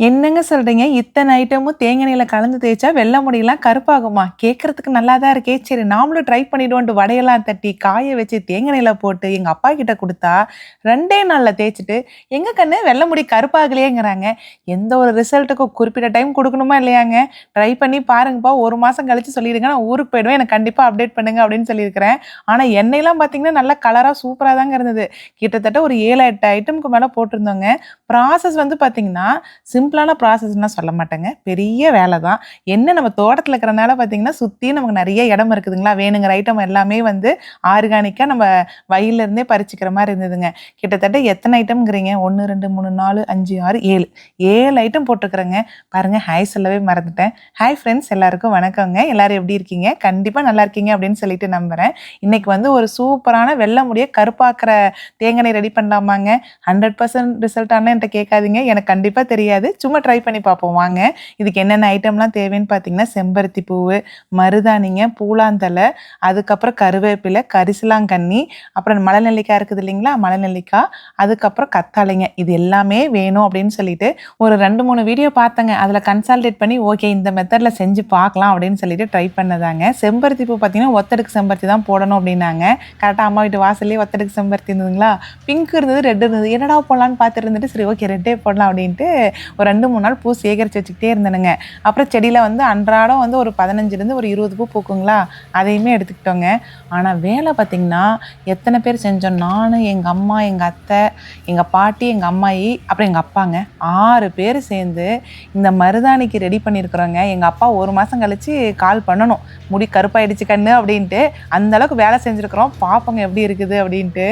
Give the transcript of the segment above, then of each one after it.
என்னங்க சொல்றீங்க? இத்தன ஐட்டமும் தேங்கா எண்ணெயில கலந்து தேய்ச்சா வெள்ள முடியெல்லாம் கருப்பாகுமா? கேட்கறதுக்கு நல்லா தான் இருக்கே! சரி நாமளும் ட்ரை பண்ணிடுவோன்ட்டு வடையெல்லாம் தட்டி, காய வச்சு தேங்கா எண்ணெயில போட்டு எங்க அப்பா கிட்ட குடுத்தா, 2டே நாள்ல தேய்ச்சுட்டு, "எங்க கண்ணு வெள்ள முடி கருப்பாகலையேங்கிறாங்க." எந்த ஒரு ரிசல்ட்டுக்கும் குறிப்பிட்ட டைம் குடுக்கணுமா இல்லையாங்க? ட்ரை பண்ணி பாருங்கப்பா. 1 மாசம் கழிச்சு சொல்லிடுங்க. நான் ஊருக்கு போயிடுவேன். எனக்கு கண்டிப்பா அப்டேட் பண்ணுங்க அப்படின்னு சொல்லியிருக்கிறேன். ஆனா எண்ணெயெல்லாம் பார்த்தீங்கன்னா, நல்லா கலரா சூப்பரா தாங்க இருந்தது. கிட்டத்தட்ட ஒரு 7, 8 ஐட்டம்க்கு மேல போட்டிருந்தோங்க. ப்ராசஸ் வந்து பார்த்தீங்கன்னா, சிம்பிளான ப்ராசஸ்ன்லாம் சொல்ல மாட்டேங்க. பெரிய வேல தான். என்ன நம்ம தோட்டத்துல இருக்கிறனால பார்த்தீங்கன்னா, சுத்தியும் நமக்கு நெறைய இடம் இருக்குதுங்களா, வேணுங்கிற ஐட்டம் எல்லாமே வந்து ஆர்கானிக்கா நம்ம வயல்ல இருந்தே பறிச்சுக்கிற மாரி இருந்ததுங்க. கிட்டத்தட்ட எத்தன ஐட்டம்ங்கிறீங்க? 1, 2, 3, 4, 5, 6, 7. 7 ஐட்டம் போட்டுருக்கிறேங்க. பாருங்க ஹாய் சொல்லவே மறந்துட்டேன். ஹாய் ஃப்ரெண்ட்ஸ் எல்லாருக்கும் வணக்கங்க. எல்லாரும் எப்படி இருக்கீங்க? கண்டிப்பா நல்லா இருக்கீங்க அப்படின்னு சொல்லிட்டு நம்புறேன். இன்னைக்கு வந்து ஒரு சூப்பரான வெள்ள முடிய கருப்பாக்குற தேங்காய் எண்ணெய் ரெடி பண்ணலாமாங்க? 100% ரிசல்ட் ஆனா என்ட்ட கேட்காதீங்க. எனக்கு கண்டிப்பா தெரியாது. சும்மா ட்ரை பண்ணி பார்ப்போம் வாங்க. இதுக்கு என்னென்ன ஐட்டம்லாம் தேவைன்னு பார்த்தீங்கன்னா, செம்பருத்தி பூவு, மருதாணிங்க, பூலாந்தழை, அதுக்கப்புறம் கருவேப்பிலை, கரிசலாங்கண்ணி, அப்புறம் மலை நெல்லிக்காய் இருக்குது இல்லைங்களா? மலை நெல்லிக்காய், அதுக்கப்புறம் கத்தாழைங்க. இது எல்லாமே வேணும் அப்படின்னு சொல்லிட்டு ஒரு 2, 3 வீடியோ பார்த்தேங்க. அதில கன்சால்டேட் பண்ணி ஓகே இந்த மெத்தட்ல செஞ்சு பார்க்கலாம் அப்படின்னு சொல்லிட்டு ட்ரை பண்ணதாங்க. செம்பருத்தி பூ பார்த்தீங்கன்னா, ஒத்தடுக்கு செம்பருத்தி தான் போடணும் அப்படின்னாங்க. கரெக்ட்டா அம்மா வீட்டு வாசல்லயே ஒத்தடுக்கு செம்பருத்தி இருந்ததுங்களா? பிங்க் இருந்தது, ரெட் இருந்தது. என்னடா போடலான்னு பார்த்துட்டு இருந்துட்டு, சரி ஓகே ரெட்டே போடலாம் அப்படின்ட்டு ஒரு 2, 3 நாள் பூ சேகரிச்சு வச்சுக்கிட்டே இருந்தேனுங்க. அப்புறம் செடியில வந்து அன்றாடம் வந்து ஒரு 15லேருந்து ஒரு 20 பூ பூக்குங்களா, அதையுமே எடுத்துக்கிட்டோங்க. ஆனா வேலை பார்த்தீங்கன்னா, எத்தன பேர் செஞ்சோம் நானு, எங்க அம்மா, எங்க அத்தை, எங்க பாட்டி, எங்க அம்மாயி, அப்புறம் எங்க அப்பாங்க. 6 பேர் சேர்ந்து இந்த மருதாணிக்கு ரெடி பண்ணியிருக்கிறோங்க. எங்க அப்பா 1 மாசம் கழிச்சு கால் பண்ணணும். "முடி கருப்பாயிடுச்சு கண்ணு" அப்படின்ட்டு. அந்த அளவுக்கு வேலை செஞ்சிருக்கிறோம். பார்ப்போங்க எப்படி இருக்குது அப்படின்ட்டு.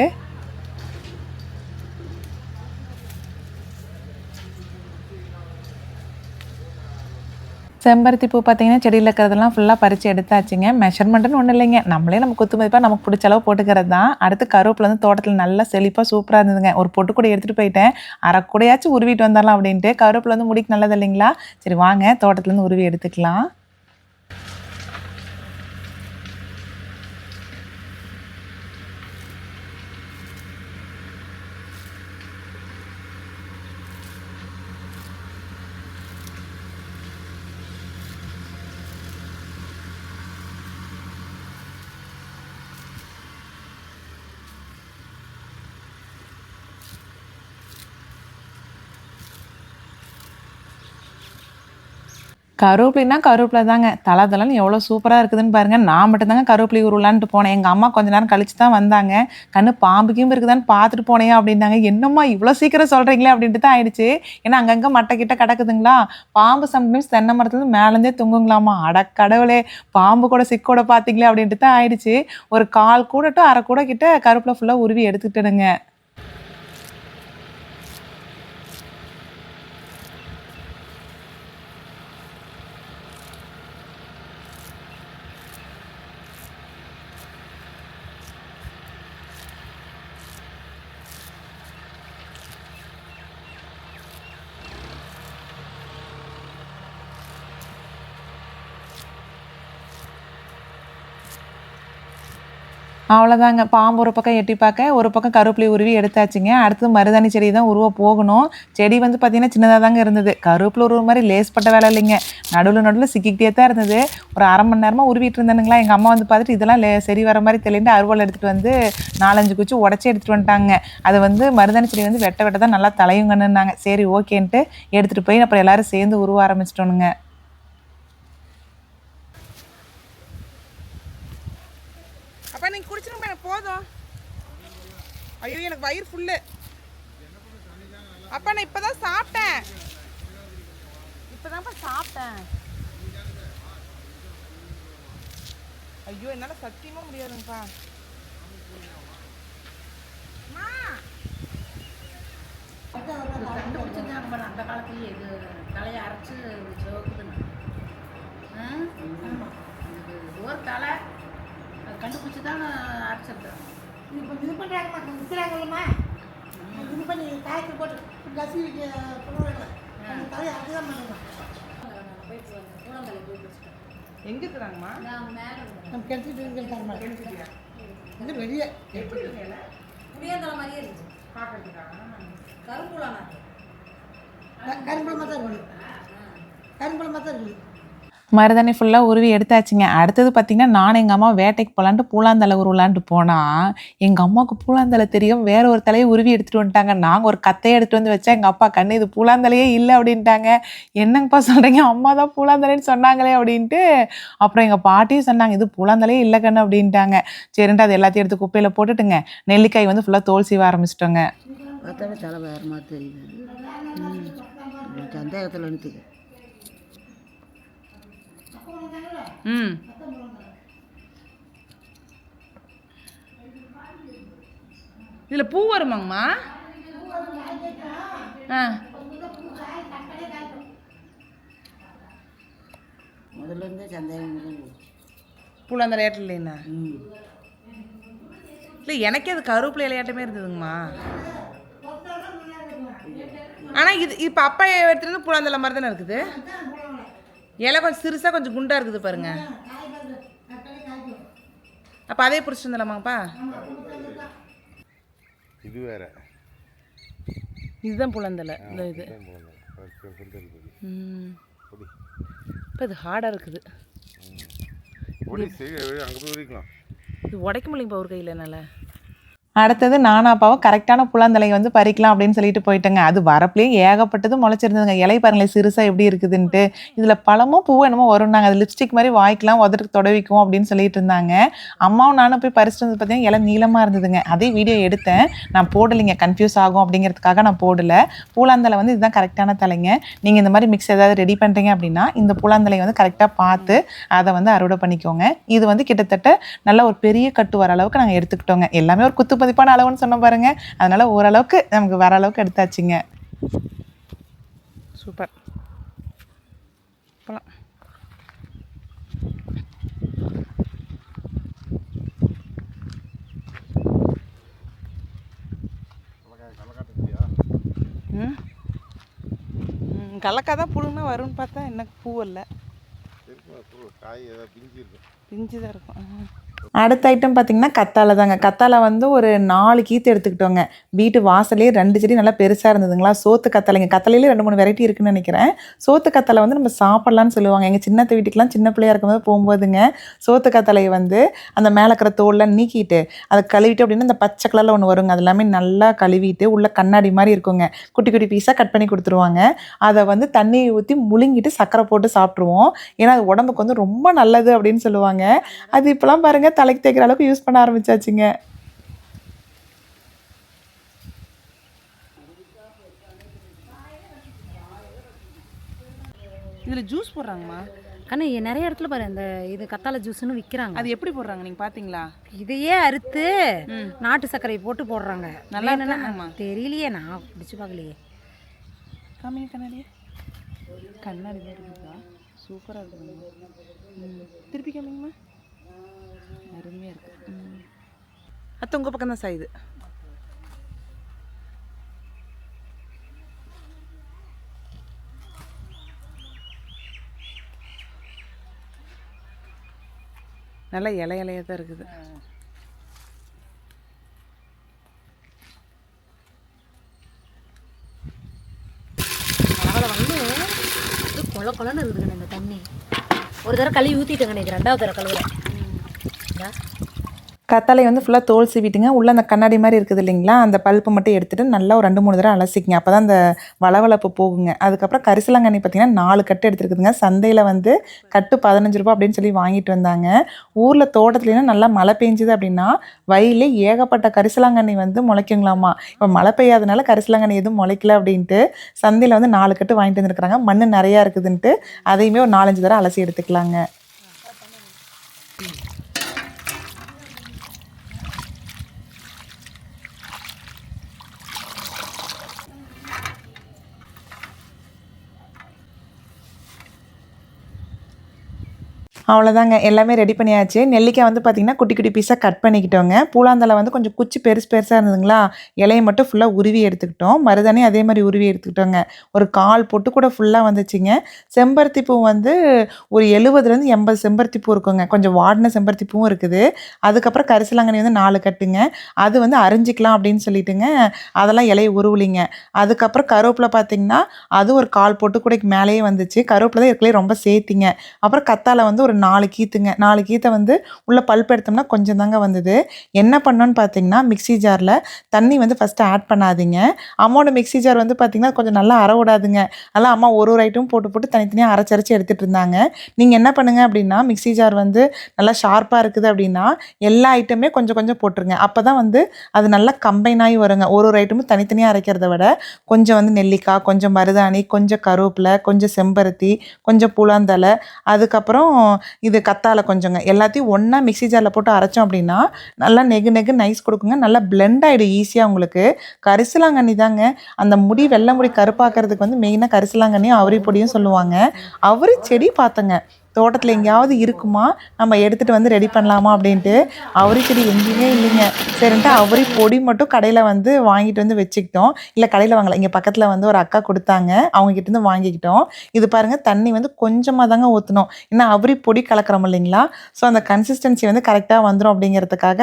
செம்பருத்தி பூ பார்த்தீங்கன்னா, செடியில இருக்கிறதெல்லாம் ஃபுல்லா பறிச்சு எடுத்தாச்சுங்க. மெஷர்மெண்ட்டுன்னு ஒண்ணும் இல்லைங்க. நம்மளே நம்ம குத்து மதிப்பா நமக்கு புடிச்ச அளவு போட்டுக்கிறது தான். அடுத்து கருவேப்பில வந்து தோட்டத்தில நல்லா செழிப்பா சூப்பரா இருந்ததுங்க. ஒரு பொட்டு கூடை எடுத்துட்டு போயிட்டேன். அரை கூடையாச்சும் உருவிட்டு வந்துரலாம் அப்படின்ட்டு. கருவேப்பில வந்து முடிக்கு நல்லது இல்லைங்களா? சரி வாங்க தோட்டத்துலேருந்து உருவி எடுத்துக்கலாம். கருவேப்பிலைன்னா கருவேப்பில தாங்க. தள தளன்னு எவ்வளோ சூப்பரா இருக்குதுன்னு பாருங்க. நான் மட்டும் தாங்க கருவேப்பிலை உருவலான்ட்டு போனேன். எங்க அம்மா கொஞ்ச நேரம் கழிச்சு தான் வந்தாங்க. "கண்ணு பாம்பு கீம்பு இருக்குதான்னு பார்த்துட்டு போனேயா?" அப்படின்னாங்க. "என்னம்மா இவ்வளோ சீக்கிரம் சொல்றீங்களே?" அப்படின்ட்டு தான் ஆயிடுச்சு. ஏன்னா அங்கங்க மட்டை கிட்ட கிடக்குதுங்களா. பாம்பு சம்டைம்ஸ் தென்னை மரத்துலருந்து மேலேருந்தே தொங்குங்களாமா. அட கடவுளே! பாம்பு கூட சிக்கோட பார்த்தீங்களே அப்படின்ட்டு தான் ஆயிடுச்சு. ஒரு 1/4 கூடை டூ 1/2 கூடை கிட்ட கருவேப்பில ஃபுல்லா உருவி எடுத்துக்கிட்டேனுங்க. அவ்வளோதாங்க. பாம்பு ஒரு பக்கம் எட்டி பார்க்க, ஒரு பக்கம் கருவேப்பிலை உருவி எடுத்தாச்சுங்க. அடுத்தது மருதாணி செடி தான் உருவ போகணும். செடி வந்து பார்த்தீங்கன்னா, சின்னதா தாங்க இருந்தது. கருவேப்பிலை உருவுற மாரி லேஸ்பட்ட வேலை இல்லைங்க. நடுவுல நடுவுல சிக்கிக்கிட்டே தான் இருந்தது. ஒரு 1/2 மணி நேரமா உருவிட்டு இருந்தேனுங்களா, எங்க அம்மா வந்து பார்த்துட்டு இதெல்லாம் சரி வர மாரி தெரியலன்ட்டு அருவாள் எடுத்துட்டு வந்து 4, 5 குச்சி உடைச்சு எடுத்துட்டு வந்துட்டாங்க. அது வந்து மருதாணி செடி வந்து வெட்ட வெட்ட தான் நல்லா தழையுங்கன்னுனாங்க. சரி ஓகேன்ட்டு எடுத்துட்டு போய் அப்புறம் எல்லாரும் சேர்ந்து உருவ ஆரம்பிச்சுட்டோனுங்க. அப்பா நீங்க குடிச்சிருங்க எனக்கு போதும். ஐயோ எனக்கு வயிறு ஃபுல்லு. அப்பா நான் இப்பதான் சாப்பிட்டேன். இப்பதான்ப்பா சாப்பிட்டேன். ஐயோ என்னால சத்தியமா முடியாதுங்கப்பா. அம்மா. கண்டுபிடிச்சிருக்காங்க பாரு அந்த காலத்துலயே இது தலையை அரைச்சு சிவக்குதுன்னு. இது ஒரு தலை அது கண்டுபிடிச்சி தான் அரைச்சிருக்காங்க. இப்போ இது பண்ணுறாங்கம்மா விற்கிறாங்கல்லம்மா, இது பண்ணி காய்ச்சல் போட்டு கசி பண்ணுவாங்க. அந்த தலையை அப்படிதான் பண்ணுவோம். போயிட்டு வந்து கூடந்தலை போய் பிடிச்சிட்டேன். எங்க இருக்கிறாங்கம்மா? நான் மேலே நம்ம கிடச்சிட்டு இருக்காங்கம்மா. இது வெளியே எப்படி இருக்கீங்க? புளியாந்தலை மாதிரியே இருந்துச்சு பார்க்கறதுக்கா? கரும்புலானா கரும்பழமாக தான் இருக்குது, கரும்பழமாக தான் இருக்குது. மருதாணி ஃபுல்லாக உருவி எடுத்தாச்சுங்க. அடுத்தது பார்த்தீங்கன்னா நானும் எங்கள் அம்மா வேட்டைக்கு போகலான்ட்டு பூலாந்தலை உருவலான்ட்டு போனால் எங்கள் அம்மாவுக்கு பூலாந்தலை தெரியும், வேற ஒரு தலையை உருவி எடுத்துகிட்டு வந்துட்டாங்க. நாங்கள் ஒரு கத்தையை எடுத்துகிட்டு வந்து வச்சா எங்கள் அப்பா கண்ணு இது பூலாந்தலையே இல்லை அப்படின்ட்டாங்க. என்னங்கப்பா சொல்கிறீங்க, அம்மா தான் பூலாந்தலைன்னு சொன்னாங்களே அப்படின்ட்டு. அப்புறம் எங்கள் பாட்டியும் சொன்னாங்க இது பூலாந்தலையே இல்லை கண்ணு அப்படின்ட்டாங்க. சரின்ட்டு அது எல்லாத்தையும் எடுத்து குப்பையில் போட்டுட்டுங்க நெல்லிக்காய் வந்து ஃபுல்லாக தோல் சீவ ஆரம்பிச்சிட்டோங்க. பார்த்தாவே தலை வேறு மாதிரி தெரியுது. சந்தேகத்தில் நிறுத்துக்கு. ம் இதில் பூ வருமாங்கம்மா? ஆ முதல்ல இருந்தே சந்தேகம் பூலாந்தலை ஏட்டல் இல்லைண்ணா? இல்லை எனக்கே அது கருவேப்பிலை இலையாட்டமே இருந்ததுங்கம்மா. ஆனால் இது இப்போ அப்பா எடுத்துகிட்டு வந்து பூலாந்தலை மாதிரி தானே இருக்குது. இலை கொஞ்சம் சிறுசாக கொஞ்சம் குண்டாக இருக்குது பாருங்க. அப்போ அதே பிடிச்சிட்டு வந்துடலாமாப்பா? இது வேற, இதுதான் பூலாந்தலை. இந்த இது இப்போ இது ஹார்டாக இருக்குது. அங்கே போய் உரிக்கலாம். இது உடைக்க முடியலைங்கப்பா ஒரு கையில் என்னால். அடுத்தது நானும் அப்பாவும் கரெக்டான புலாந்தலையை வந்து பறிக்கலாம் அப்படின்னு சொல்லிட்டு போயிட்டேங்க. அது வரப்புலேயே ஏகப்பட்டது முளைச்சிருந்ததுங்க. இலை பாருங்களேன் சிறுசாக எப்படி இருக்குதுன்ட்டு. இதில் பழமும் பூவும் என்னமோ வரும்னாங்க. அது லிப்ஸ்டிக் மாதிரி வாய்க்கலாம் உதட்டுக்கு தொடவிக்கும் அப்படின்னு சொல்லிட்டு இருந்தாங்க. அம்மாவும் நானும் போய் பறிச்சுட்டு வந்து பார்த்தீங்கன்னா இலை நீளமாக இருந்ததுங்க. அதே வீடியோ எடுத்தேன், நான் போடலைங்க, கன்ஃபியூஸ் ஆகும் அப்படிங்கிறதுக்காக நான் போடலை. பூலாந்தலை வந்து இதுதான் கரெக்டான தலைங்க. நீங்கள் இந்த மாதிரி மிக்ஸ் ஏதாவது ரெடி பண்ணுறீங்க அப்படின்னா இந்த பூலாந்தலையை வந்து கரெக்டாக பார்த்து அதை வந்து அறுவடை பண்ணிக்கோங்க. இது வந்து கிட்டத்தட்ட நல்ல ஒரு பெரிய கட்டு வர அளவுக்கு நாங்கள் எடுத்துக்கிட்டோங்க. எல்லாமே ஒரு குத்து மதிப்பான அளவுன்னு சொன்ன பாருங்க. அதனால ஓரளவுக்கு நமக்கு வர அளவுக்கு எடுத்தாச்சுங்க. சூப்பர். போலாம். கலக்கா தான் புழுங்க வரும்னு பார்த்தா என்ன பூ இல்லை, பிஞ்சு தான் இருக்கும். அடுத்த ஐட்டம் பார்த்திங்கன்னா கத்தாழை தாங்க. கத்தாழை வந்து ஒரு 4 கீத்து எடுத்துக்கிட்டோங்க. வீட்டு வாசலே 2 செடி நல்லா பெருசாக இருந்ததுங்களா. சோத்து கத்தாழைங்க. கத்தாழையிலே 2-3 வெரைட்டி இருக்குன்னு நினைக்கிறேன். சோத்து கத்தாழை வந்து நம்ம சாப்பிட்லான்னு சொல்லுவாங்க. எங்கள் சின்னத்த வீட்டுக்கெலாம் சின்ன பிள்ளையாக இருக்கும்போது போகும்போதுங்க சோத்து கத்தாழையை வந்து அந்த மேலே இருக்கிற தோல்லாம் நீக்கிட்டு அதை கழுவிட்டு அப்படின்னா இந்த பச்சை கலரில் ஒன்று வருங்க. அது எல்லாமே நல்லா கழுவிட்டு உள்ள கண்ணாடி மாதிரி இருக்குங்க. குட்டி குட்டி பீஸாக கட் பண்ணி கொடுத்துருவாங்க. அதை வந்து தண்ணி ஊற்றி முழுங்கிட்டு சர்க்கரை போட்டு சாப்பிட்ருவோம். ஏன்னா அது உடம்புக்கு வந்து ரொம்ப நல்லது அப்படின்னு சொல்லுவாங்க. அது இப்போலாம் பாருங்கள் தலைக்கு தேய்க்கிற அளவுக்கு யூஸ் பண்ண ஆரம்பிச்சாச்சுங்க. இதில் ஜூஸ் போடுறாங்கம்மா. கண்ணு நிறைய இடத்துல பாரு இந்த இது கத்தாழை ஜூஸ்னு விற்கிறாங்க. அது எப்படி போடுறாங்க நீங்கள் பார்த்தீங்களா? இதையே அறுத்து நாட்டு சர்க்கரை போட்டு போடுறாங்க. நல்லா என்னன்னா தெரியலையே, நான் பிடிச்சி பார்க்கலையே. காமிங்க கண்ணாடியே. கண்ணாடி தான் இருக்குதா? சூப்பராக இருக்குது. திருப்பி காமிங்கம்மா. அருமையாக இருக்குது. அத்தை உங்கள் பக்கம் தான் சாயுது. நல்லா இலையாக தான் இருக்குது. அதில் வந்து கொல கொலன்னு இருக்குதுங்க இந்த தண்ணி. ஒரு தடவை கழுவி ஊற்றிட்டேங்க எனக்கு, 2வது தடவை கழுவுறேன். கத்தாழை வந்து ஃபுல்லாக தோல் சீவிட்டுங்க. உள்ளே அந்த கண்ணாடி மாதிரி இருக்குது இல்லைங்களா, அந்த பல்ப்பு மட்டும் எடுத்துகிட்டு நல்லா ஒரு 2-3 தடவை அலசிக்கிங்க. அப்போ தான் அந்த வளவளப்பு போகுங்க. அதுக்கப்புறம் கரிசலாங்கண்ணி பார்த்திங்கன்னா 4 கட்டு எடுத்துருக்குதுங்க. சந்தையில் வந்து கட்டு 15 ரூபா அப்படின்னு சொல்லி வாங்கிட்டு வந்தாங்க. ஊரில் தோட்டத்துலேயும் நல்லா மழை பெஞ்சுது அப்படின்னா வயலே ஏகப்பட்ட கரிசலாங்கண்ணி வந்து முளைக்குங்களாமா. இப்போ மழை பெய்யாதனால கரிசலாங்கண்ணி எதுவும் முளைக்கல அப்படின்ட்டு சந்தையில் வந்து 4 கட்டு வாங்கிட்டு வந்துருக்குறாங்க. மண் நிறையா இருக்குதுன்ட்டு அதையுமே ஒரு 4-5 தடவை அலசி எடுத்துக்கலாங்க. அவ்வளோதாங்க எல்லாமே ரெடி பண்ணியாச்சு. நெல்லிக்காய் வந்து பார்த்திங்கன்னா குட்டி குட்டி பீஸாக கட் பண்ணிக்கிட்டோங்க. பூலாந்தலை வந்து கொஞ்சம் குச்சி பெருசு பெருசாக இருந்ததுங்களா, இலையை மட்டும் ஃபுல்லாக உருவி எடுத்துக்கிட்டோம். மருதாணி அதே மாதிரி உருவி எடுத்துக்கிட்டோங்க. ஒரு 1/4 பொட்டு கூட ஃபுல்லாக வந்துச்சுங்க. செம்பருத்தி பூ வந்து ஒரு 70லேருந்து 80 செம்பருத்தி பூ இருக்குங்க. கொஞ்சம் வாடின செம்பருத்தி பூவும் இருக்குது. அதுக்கப்புறம் கரிசலாங்கண்ணி வந்து 4 கட்டுங்க. அது வந்து அரிஞ்சிக்கலாம் அப்படின்னு சொல்லிட்டுங்க, அதெல்லாம் இலையை உருவலிங்க. அதுக்கப்புறம் கருவேப்பிலை பார்த்திங்கன்னா அது ஒரு 1/4 பொட்டு கூடைக்கு மேலேயே வந்துச்சு. கருவேப்பிலை தான் இருக்கலே ரொம்ப சேர்த்திங்க. அப்புறம் கத்தாழை வந்து ஒரு 4 கீத்துங்க. 4 கீத்தை வந்து உள்ள பல்ப் எடுத்தோம்னா கொஞ்சம் தாங்க வந்தது. என்ன பண்ணோன்னு பார்த்தீங்கன்னா, மிக்ஸி ஜாரில் தண்ணி வந்து ஃபஸ்ட்டு ஆட் பண்ணாதீங்க. அம்மாவோட மிக்ஸி ஜார் வந்து பார்த்தீங்கன்னா, கொஞ்சம் நல்லா அர விடாதுங்க. அதெல்லாம் அம்மா ஒரு ஒரு ஐட்டமும் போட்டு போட்டு தனித்தனியாக அரைச்சு எடுத்துகிட்டு இருந்தாங்க. நீங்கள் என்ன பண்ணுங்க அப்படின்னா, மிக்ஸி ஜார் வந்து நல்லா ஷார்ப்பாக இருக்குது அப்படின்னா, எல்லா ஐட்டமே கொஞ்சம் கொஞ்சம் போட்டுருங்க. அப்போ தான் வந்து அது நல்லா கம்பைன் ஆகி வருங்க. ஒரு ஒரு ஐட்டமும் தனித்தனியாக அரைக்கிறத விட, கொஞ்சம் வந்து நெல்லிக்காய், கொஞ்சம் மருதாணி, கொஞ்சம் கருவேப்பிலை, கொஞ்சம் செம்பருத்தி, கொஞ்சம் பூலாந்தலை, அதுக்கப்புறம் இது கத்தாழை கொஞ்சங்க, எல்லாத்தையும் ஒன்றா மிக்ஸி ஜாரில் போட்டு அரைச்சோம் அப்படின்னா நல்லா நெகு நெகு நைஸ் கொடுக்குங்க. நல்லா பிளெண்ட் ஆகிடும் ஈஸியாக உங்களுக்கு. கரிசலாங்கண்ணி தாங்க அந்த முடி வெள்ளை முடி கருப்பாக்கிறதுக்கு வந்து மெயினாக கரிசலாங்கண்ணியும் அவரி பொடியும் சொல்லுவாங்க. அவரி செடி பார்த்தங்க தோட்டத்தில் எங்கேயாவது இருக்குமா, நம்ம எடுத்துகிட்டு வந்து ரெடி பண்ணலாமா அப்படின்ட்டு. அவரி செடி எங்கேயுமே இல்லைங்க. சரின்ட்டு அவரி பொடி மட்டும் கடையில் வந்து வாங்கிட்டு வந்து வச்சுக்கிட்டோம். இல்லை கடையில் வாங்கலை, இங்கே பக்கத்தில் வந்து ஒரு அக்கா கொடுத்தாங்க, அவங்ககிட்டேருந்து வாங்கிக்கிட்டோம். இது பாருங்கள் தண்ணி வந்து கொஞ்சமாக தாங்க ஊற்றணும். ஏன்னா அவரி பொடி கலக்கிறோம் இல்லைங்களா, ஸோ அந்த கன்சிஸ்டன்சி வந்து கரெக்டாக வந்துடும் அப்படிங்கிறதுக்காக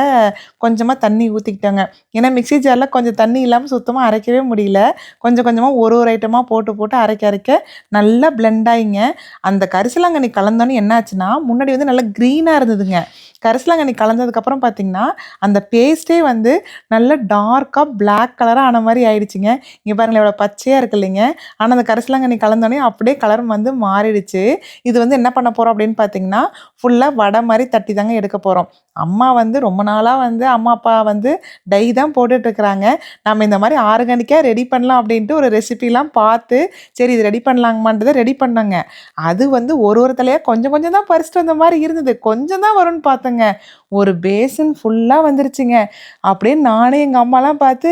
கொஞ்சமாக தண்ணி ஊற்றிக்கிட்டோங்க. ஏன்னா மிக்ஸி ஜாரில் கொஞ்சம் தண்ணி இல்லாமல் சுத்தமாக அரைக்கவே முடியல. கொஞ்சம் கொஞ்சமாக ஒரு ஒரு ஐட்டமாக போட்டு போட்டு அரைக்க நல்லா பிளெண்ட் ஆகிங்க. அந்த கரிசலாங்கண்ணி கலந்தோன்னே என்னாச்சுன்னா, முன்னாடி வந்து நல்லா க்ரீனாக இருந்ததுங்க. கரிசலாங்கண்ணி கலந்ததுக்கப்புறம் பார்த்திங்கன்னா, அந்த பேஸ்ட்டே வந்து நல்ல டார்க்காக பிளாக் கலராக ஆன மாதிரி ஆயிடுச்சுங்க. இங்கே பாருங்களேன் எவ்வளோ பச்சையாக இருக்கு இல்லைங்க. ஆனால் அந்த கரிசலாங்கண்ணி கலந்தோடனே அப்படியே கலர் வந்து மாறிடுச்சு. இது வந்து என்ன பண்ண போகிறோம் அப்படின்னு பார்த்திங்கன்னா, ஃபுல்லாக வடை மாதிரி தட்டி தாங்க எடுக்க போகிறோம். அம்மா வந்து ரொம்ப நாளாக வந்து அம்மா அப்பா வந்து டை தான் போட்டுட்ருக்குறாங்க. நம்ம இந்த மாதிரி ஆர்கானிக்காக ரெடி பண்ணலாம் அப்படின்ட்டு ஒரு ரெசிபிலாம் பார்த்து, சரி இது ரெடி பண்ணலாங்கமான்றதை ரெடி பண்ணோங்க. அது வந்து ஒரு தலையாக கொஞ்சம் கொஞ்சம் தான் பறிச்சிட்டு வந்த மாதிரி இருந்தது. கொஞ்சம் தான் வரும்னு பார்த்தேங்க, ஒரு பேசின் ஃபுல்லாக வந்துருச்சுங்க. அப்படியே நானே எங்கள் அம்மாலாம் பார்த்து,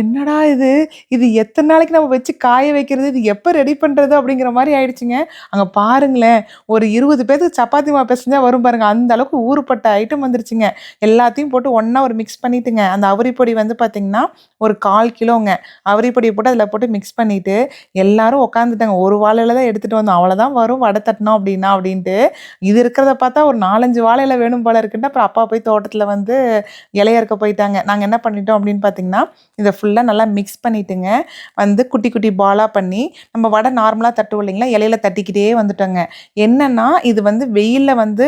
என்னடா இது, இது எத்தனை நாளைக்கு நம்ம வச்சு காய வைக்கிறது, இது எப்போ ரெடி பண்ணுறது அப்படிங்கிற மாதிரி ஆயிடுச்சுங்க. அங்கே பாருங்களேன், ஒரு 20 பேருக்கு சப்பாத்தி மாவு பிசைஞ்சா வரும் பாருங்கள், அந்த அளவுக்கு ஊறுப்பட்ட ஐட்டம் வந்துருச்சுங்க. எல்லாத்தையும் போட்டு ஒன்றா ஒரு மிக்ஸ் பண்ணிட்டுங்க. அந்த அவரி பொடி வந்து பார்த்திங்கன்னா ஒரு 1/4 கிலோங்க. அவரி பொடியை போட்டு அதில் போட்டு மிக்ஸ் பண்ணிவிட்டு எல்லாரும் உட்காந்துட்டாங்க. ஒரு வாழையில தான் எடுத்துகிட்டு வந்தோம், அவ்வளோதான் வரும் வடை தட்டினோம் அப்படின்ட்டு. இது இருக்கிறத பார்த்தா ஒரு 4-5 வாழையில வேணும் போல இருக்குன்ட்டு அப்புறம் அப்பா போய் தோட்டத்தில் வந்து இலைய இருக்க போயிட்டாங்க. நாங்கள் என்ன பண்ணிட்டோம் அப்படின்னு பார்த்திங்கன்னா, இதை ஃபுல்லாக நல்லா மிக்ஸ் பண்ணிவிட்டுங்க, வந்து குட்டி குட்டி பாலாக பண்ணி நம்ம வடை நார்மலாக தட்டுவோம் இல்லைங்களா, இலையில தட்டிக்கிட்டே வந்துட்டோங்க. என்னென்னா இது வந்து வெயிலில் வந்து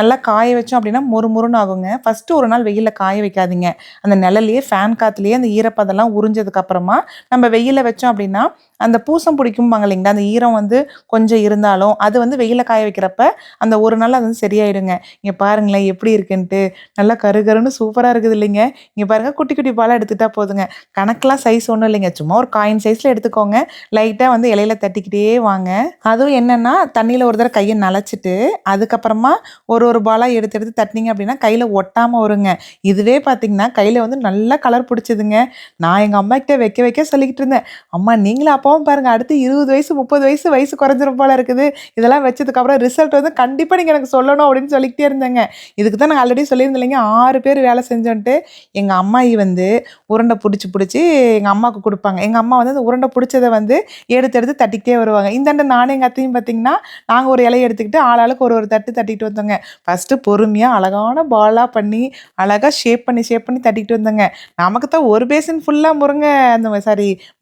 நல்லா காய வச்சோம் அப்படின்னா முறுமுறுன்னு ஆகுங்க. ஃபஸ்ட்டு ஒரு நாள் வெயிலில் காய வைக்காதீங்க. அந்த நிழல்லையே ஃபேன் காற்றுலையே அந்த ஈரப்பதெல்லாம் உறிஞ்சதுக்கப்புறமா நம்ம வெயிலில் வச்சோம் அப்படின்னா அந்த பூசம் பிடிக்கும்பாங்க இல்லைங்களா, அந்த ஈரம் வந்து கொஞ்சம் இருந்தாலும் அது வந்து வெயிலில் காய வைக்கிறப்ப அந்த ஒரு நாள் அது வந்து சரியாயிடுங்க. இங்கே பாருங்களேன் எப்படி இருக்குன்ட்டு, நல்லா கருகருன்னு சூப்பராக இருக்குது இல்லைங்க. இங்கே பாருங்கள் குட்டி குட்டி பாலாக எடுத்துகிட்டா போதுங்க. கணக்கெலாம் சைஸ் ஒன்றும் இல்லைங்க, சும்மா ஒரு காயின் சைஸில் எடுத்துக்கோங்க. லைட்டாக வந்து இலையில தட்டிக்கிட்டே வாங்க. அதுவும் என்னென்னா தண்ணியில் ஒரு தடவை கையை நனைச்சிட்டு அதுக்கப்புறமா ஒரு பாலாக எடுத்து தட்டினீங்க அப்படின்னா கையில் ஒட்டாமல் வருங்க. இதுவே பார்த்திங்கன்னா கையில் வந்து நல்லா கலர் பிடிச்சதுங்க. நான் எங்கள் அம்மா கிட்ட வைக்க சொல்லிக்கிட்டு இருந்தேன், அம்மா நீங்களும் அப்பாவும் பாருங்கள் அடுத்து 20 வயசு 30 வயசு குறைஞ்சிரும் போல இருக்குது, இதெல்லாம் வச்சதுக்கப்புறம் ரிசல்ட் வந்து கண்டிப்பாக நீங்கள் எனக்கு சொல்லணும் அப்படின்னு சொல்லிக்கிட்டே இருந்தேங்க. இதுக்கு தான் நாங்கள் ஆல்ரெடி சொல்லியிருந்தேன் இல்லைங்க, 6 பேர் வேலை செஞ்சோன்ட்டு. எங்கள் அம்மாயி வந்து உருண்டை பிடிச்சி எங்கள் அம்மாவுக்கு கொடுப்பாங்க. எங்கள் அம்மா வந்து அந்த உருண்டை பிடிச்சதை வந்து எடுத்து தட்டிக்கிட்டே வருவாங்க. இந்தாண்ட நானும் எங்கள் அத்தையும் பார்த்திங்கன்னா நாங்கள் ஒரு இலையை எடுத்துக்கிட்டு ஆளாளுக்கு ஒரு தட்டு தட்டிக்கிட்டு வந்தோங்க. ஃபஸ்ட்டு பொறுமையாக அழகான பாலாக பண்ணி அழகாக ஷேப் பண்ணி தட்டிக்கிட்டு வந்தோங்க. நமக்கு தான் ஒரு பேசின் ஃபுல்லாக முருங்கை அந்த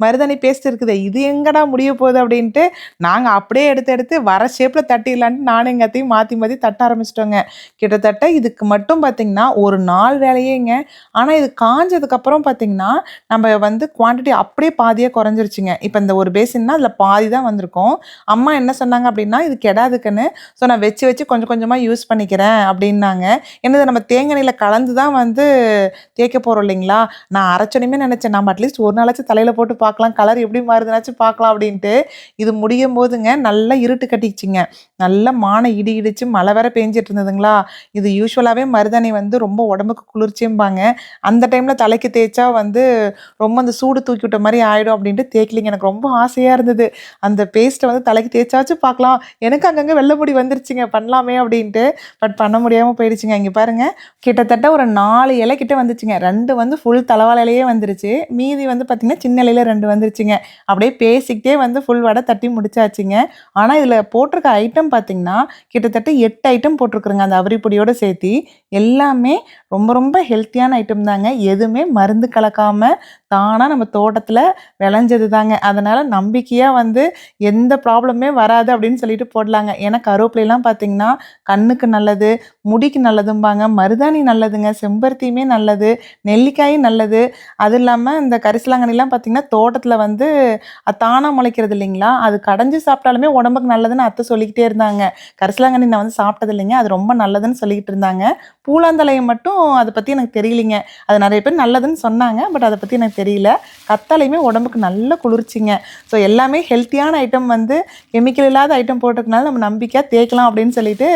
மருதாணி பேஸ்ட் இருக்குது, இது எங்கடா முடிய போகுது அப்படின்ட்டு நாங்கள் அப்படியே எடுத்து வர ஷேப்பில் தட்டிடலான்ட்டு நானும் எங்கள் அத்தையும் மாற்றி தட்ட ஆரம்பிச்சிட்டோங்க. கிட்டத்தட்ட இதுக்கு மட்டும் பார்த்திங்கன்னா ஒரு நாள் வேலையேங்க. ஆனால் இது காஞ்சதுக்கப்புறம் பார்த்திங்கன்னா நம்ம வந்து குவான்டிட்டி அப்படியே பாதியாக குறைஞ்சிருச்சுங்க. இப்போ இந்த ஒரு பேசின்னா அதில் பாதி தான் வந்திருக்கும். அம்மா என்ன சொன்னாங்க அப்படின்னா, இது கெடாதுக்குன்னு, ஸோ நான் வச்சு கொஞ்சம் கொஞ்சமாக யூஸ் பண்ணிக்கிறேன் அப்படின்னாங்க. என்னது நம்ம தேங்காயில் கலந்து தான் வந்து தேய்க்க போகிறோம் இல்லைங்களா, நான் அரைச்சோனையுமே நினச்சேன் நம்ம அட்லீஸ்ட் ஒரு நாளாச்சும் தலையில் போட்டு பார்க்கலாம், கலர் எப்படி மாறுதுனாச்சும் பார்க்கலாம் அப்படின்ட்டு. இது முடியும் போதுங்க நல்லா இருட்டு கட்டிச்சுங்க. நல்ல மான இடி இடிச்சு மழை வேற பேஞ்சிட்டு இருந்ததுங்களா. இது யூசுவலாகவே மருதாணி வந்து ரொம்ப உடம்புக்கு குளிர்ச்சியும்பாங்க. அந்த டைமில் தலைக்கு தேய்ச்சா வந்து ரொம்ப அந்த சூடு தூக்கி விட்ட மாதிரி ஆகிடும் அப்படின்ட்டு தேய்க்கலிங்க. எனக்கு ரொம்ப ஆசையாக இருந்தது அந்த பேஸ்ட்டை வந்து தலைக்கு தேய்ச்சாச்சும் பார்க்கலாம். எனக்கு அங்கங்கே வெள்ளை முடி வந்துருச்சுங்க, பண்ணலாமே அப்படின்ட்டு. பட் பண்ண முடியாமல் போயிடுச்சுங்க. இங்கே பாருங்கள், கிட்டத்தட்ட ஒரு 4 இலை கிட்ட வந்துச்சுங்க. 2 வந்து ஃபுல் தலைவாழையிலேயே வந்துருச்சு, மீதி வந்து பார்த்திங்கன்னா சின்ன இலையில் 2 வந்துருச்சுங்க. அப்படியே பேசிக்கிட்டே வந்து ஃபுல் வடை தட்டி முடிச்சாச்சுங்க. ஆனால் இதில் போட்டிருக்க ஐட்டம் பார்த்திங்கன்னா கிட்டத்தட்ட 8 ஐட்டம் போட்டிருக்குறேங்க அந்த அவரி பொடியோடு சேர்த்து. எல்லாமே ரொம்ப ரொம்ப ஹெல்த்தியான ஐட்டம் தாங்க. எதுவுமே மருந்து கலக்காமல் தானாக நம்ம தோட்டத்தில் விளைஞ்சது தாங்க. அதனால் நம்பிக்கையாக வந்து எந்த ப்ராப்ளமே வராது அப்படின்னு சொல்லிட்டு போடலாங்க. ஏன்னா கருவேப்பிலையெல்லாம் பார்த்திங்கன்னா கண்ணுக்கு நல்லது, முடிக்கு நல்லதும்பாங்க, மருதாணி நல்லதுங்க, செம்பருத்தியுமே நல்லது, நெல்லிக்காயும் நல்லது. அது இல்லாமல் இந்த கரிசலாங்கண்ணிலாம் பார்த்திங்கன்னா தோட்டத்தில் வந்து தானாக முளைக்கிறது இல்லைங்களா, அது கடைஞ்சி சாப்பிட்டாலுமே உடம்புக்கு நல்லதுன்னு அத்தை சொல்லிக்கிட்டே இருந்தாங்க. கரிசலாங்கண்ணி நான் வந்து சாப்பிட்டது இல்லைங்க, அது ரொம்ப நல்லதுன்னு சொல்லிக்கிட்டு இருந்தாங்க. பூலாந்தலையை மட்டும் அதை பற்றி எனக்கு தெரியலிங்க. அது நிறைய பேர் நல்லதுன்னு சொன்னாங்க, பட் அதை பற்றி எனக்கு தெரியல. கத்தாலையுமே உடம்புக்கு நல்ல குளிர்ச்சிங்க. ஸோ எல்லாமே ஹெல்த்தியான ஐட்டம் வந்து கெமிக்கல் இல்லாத ஐட்டம் போட்டிருக்கனால நம்ம நம்பிக்கையாக தேய்க்கலாம் அப்படின்னு சொல்லிட்டு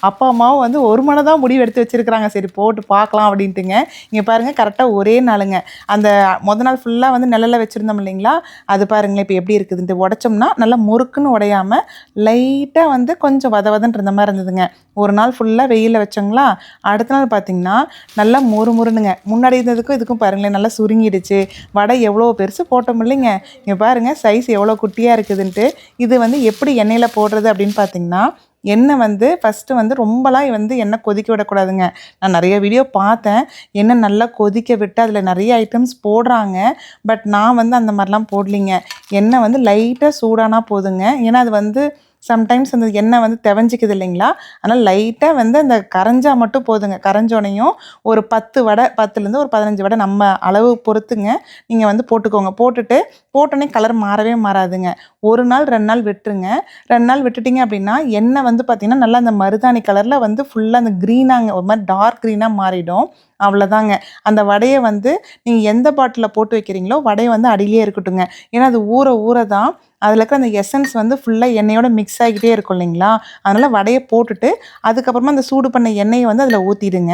அப்பா அம்மாவும் வந்து ஒரு மனதாக முடிவு எடுத்து வச்சுருக்குறாங்க. சரி போட்டு பார்க்கலாம் அப்படின்ட்டுங்க. இங்கே பாருங்கள், கரெக்டாக ஒரே நாளுங்க. அந்த நாள் ஃபுல்லாக வந்து நிழலில் வச்சுருந்தோம் இல்லைங்களா, அது பாருங்களேன் இப்போ எப்படி இருக்குதுன்ட்டு. உடைச்சோம்னா நல்லா முறுக்குன்னு உடையாமல் லைட்டாக வந்து கொஞ்சம் வதவதன்னு இருந்த மாதிரி இருந்ததுங்க. ஒரு நாள் ஃபுல்லாக வெயிலில் வச்சோங்களா, அடுத்த நாள் பார்த்திங்கன்னா நல்லா முறுமுறுனுங்க. முன்னாடி இருந்ததுக்கும் இதுக்கும் பாருங்களேன் நல்லா சுருங்கிடுச்சு. வடை எவ்வளோ பெருசு போட்டோம் இல்லைங்க, இங்கே பாருங்கள் சைஸ் எவ்வளோ குட்டியாக இருக்குதுன்ட்டு. இது வந்து எப்படி எண்ணெயில் போடுறது அப்படின்னு பார்த்திங்கன்னா, எண்ணெய் வந்து ஃபஸ்ட்டு வந்து ரொம்பலாம் வந்து எண்ணெய் கொதிக்க விடக்கூடாதுங்க. நான் நிறைய வீடியோ பார்த்தேன், எண்ணெய் நல்லா கொதிக்க விட்டு அதில் நிறைய ஐட்டம்ஸ் போடுறாங்க. பட் நான் வந்து அந்த மாதிரிலாம் போடலிங்க. எண்ணெய் வந்து லைட்டாக சூடானா போதுங்க. ஏன்னா அது வந்து சம்டைம்ஸ் அந்த எண்ணெய் வந்து தெவஞ்சிக்குது இல்லைங்களா, அதனால் லைட்டாக வந்து அந்த கரைஞ்சா மட்டும் போதுங்க. கரைஞ்சோனையும் ஒரு 10 வடை, 10லேருந்து ஒரு 15 வடை நம்ம அளவு பொறுத்துங்க நீங்கள் வந்து போட்டுக்கோங்க. போட்டோன்னே கலர் மாறவே மாறாதுங்க. 1 நாள் 2 நாள் விட்டுருங்க. 2 நாள் விட்டுட்டிங்க அப்படின்னா எண்ணெய் வந்து பார்த்திங்கன்னா நல்லா அந்த மருதாணி கலரில் வந்து ஃபுல்லாக அந்த க்ரீனாங்க, ஒரு மாதிரி டார்க் க்ரீனாக மாறிடும். அவ்வளோதாங்க. அந்த வடையை வந்து நீங்கள் எந்த பாட்டிலில் போட்டு வைக்கிறீங்களோ வடையை வந்து அடியிலே இருக்கட்டுங்க. ஏன்னா அது ஊற தான் அதில் இருக்கிற அந்த எசன்ஸ் வந்து ஃபுல்லாக எண்ணெயோட மிக்ஸ் ஆகிக்கிட்டே இருக்கும் இல்லைங்களா, அதனால் வடையை போட்டுட்டு அதுக்கப்புறமா அந்த சூடு பண்ண எண்ணெயை வந்து அதில் ஊற்றிடுங்க.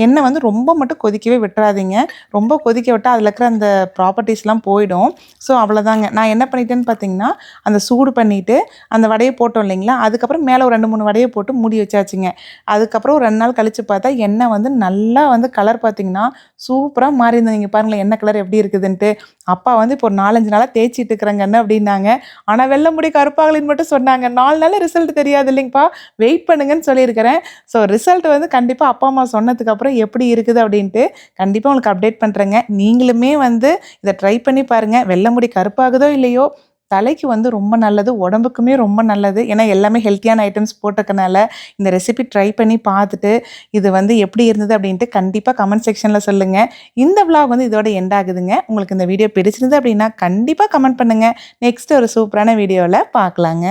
எண்ணெய் வந்து ரொம்ப மட்டும் கொதிக்கவே விட்டுறாதீங்க. ரொம்ப கொதிக்க விட்டால் அதில் இருக்கிற அந்த ப்ராப்பர்ட்டிஸ்லாம் போயிடும். ஸோ அவ்வளோதாங்க. நான் என்ன பண்ணிட்டேன்னு பார்த்தீங்கன்னா, அந்த சூடு பண்ணிவிட்டு அந்த வடையை போட்டோம் இல்லைங்களா, அதுக்கப்புறம் மேலே ஒரு 2-3 வடையை போட்டு மூடி வச்சாச்சுங்க. அதுக்கப்புறம் ஒரு 2 நாள் கழித்து பார்த்தா எண்ணெய் வந்து நல்லா வந்து கலர் பார்த்திங்கன்னா சூப்பராக மாறி இருந்தது. இங்கே பாருங்களேன் எண்ணெய் கலர் எப்படி இருக்குதுன்ட்டு. அப்பா வந்து இப்போ ஒரு 4-5 நாளாக தேய்ச்சிட்டு இருக்கிறேங்கன்னு அப்படின்னாங்க. ஆனால் வெள்ளை முடி கருப்பாகலின்னு மட்டும் சொன்னாங்க. 4 நாள் ரிசல்ட் தெரியாது இல்லைங்கப்பா, வெயிட் பண்ணுங்கன்னு சொல்லியிருக்கிறேன். ஸோ ரிசல்ட் வந்து கண்டிப்பாக அப்பா அம்மா சொன்னதுக்கப்புறம் எப்படி இருக்குது அப்படின்ட்டு கண்டிப்பாக உங்களுக்கு அப்டேட் பண்ணுறேங்க. நீங்களுமே வந்து இதை ட்ரை பண்ணி பாருங்கள். வெள்ளை முடி கருப்பாகுதோ இல்லையோ, தலைக்கு வந்து ரொம்ப நல்லது, உடம்புக்குமே ரொம்ப நல்லது. ஏன்னா எல்லாமே ஹெல்த்தியான ஐட்டம்ஸ் போட்டிருக்கனால இந்த ரெசிபி ட்ரை பண்ணி பார்த்துட்டு இது வந்து எப்படி இருந்தது அப்படின்ட்டு கண்டிப்பாக கமெண்ட் செக்ஷனில் சொல்லுங்கள். இந்த விளாக் வந்து இதோட எண்ட் ஆகுதுங்க. உங்களுக்கு இந்த வீடியோ பிடிச்சிருந்தது அப்படின்னா கண்டிப்பாக கமெண்ட் பண்ணுங்கள். நெக்ஸ்ட் ஒரு சூப்பரான வீடியோவில் பார்க்கலாங்க.